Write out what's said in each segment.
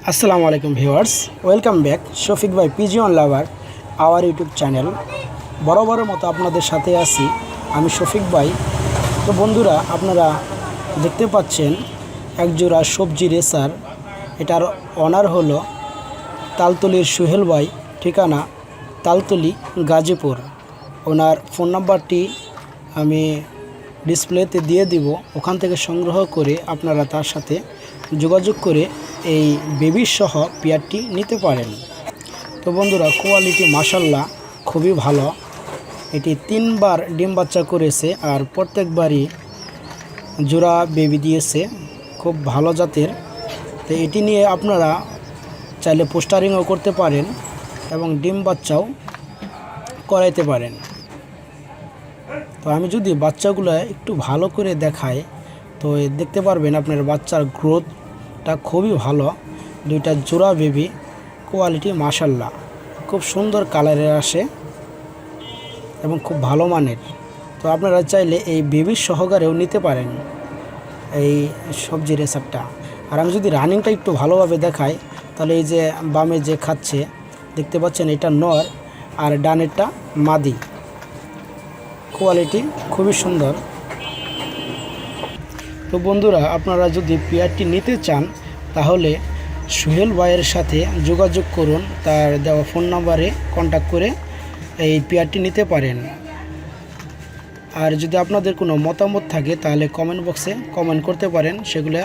আসসালামু আলাইকুম viewers, welcome back Shafiq ভাই pigeon lover our YouTube channel. বরাবরের মতো আপনাদের সাথে আছি আমি শফিক ভাই। তো বন্ধুরা, আপনারা দেখতে পাচ্ছেন একজোড়া সবজি রেসার। এটার অনার হলো তালতলির সোহেল ভাই, ঠিকানা তালতলি গাজীপুর। ওনার ফোন নাম্বারটি আমি ডিসপ্লেতে দিয়ে দিব, ওখান থেকে সংগ্রহ করে আপনারা তার সাথে যোগাযোগ করে এই বেবি সহ পেয়ারটি নিতে পারেন। তো বন্ধুরা, কোয়ালিটি মাশাল্লাহ খুবই ভালো। এটি 3বার ডিম বাচ্চা করেছে আর প্রত্যেকবারই জোড়া বেবি দিয়েছে, খুব ভালো জাতের। তো এটি নিয়ে আপনারা চাইলে পোস্টারিংও করতে পারেন এবং ডিম বাচ্চাও করাইতে পারেন। তো আমি যদি বাচ্চাগুলো একটু ভালো করে দেখাই তো দেখতে পারবেন আপনার বাচ্চার গ্রোথটা খুবই ভালো। দুইটা জোড়া বেবি, কোয়ালিটি মাশাল্লাহ, খুব সুন্দর কালারের আসে এবং খুব ভালো মানের। তো আপনারা চাইলে এই বেবির সহকারেও নিতে পারেন এই সবজি রেসারটা। আর আমি যদি রানিংটা একটু ভালোভাবে দেখাই তাহলে এই যে বামে যে খাচ্ছে দেখতে পাচ্ছেন, এটা নর আর ডানেরটা মাদি। কোয়ালিটি খুবই সুন্দর। তো বন্ধুরা, আপনারা যদি পেয়ারটি নিতে চান তাহলে সোহেল ভাইয়ের সাথে যোগাযোগ করুন, তার দেওয়া ফোন নাম্বারে কন্ট্যাক্ট করে এই পেয়ারটি নিতে পারেন। আর যদি আপনাদের কোনো মতামত থাকে তাহলে কমেন্ট বক্সে কমেন্ট করতে পারেন, সেগুলো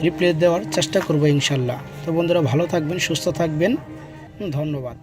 রিপ্লাই দেওয়ার চেষ্টা করব ইনশাল্লাহ। তো বন্ধুরা, ভালো থাকবেন, সুস্থ থাকবেন, ধন্যবাদ।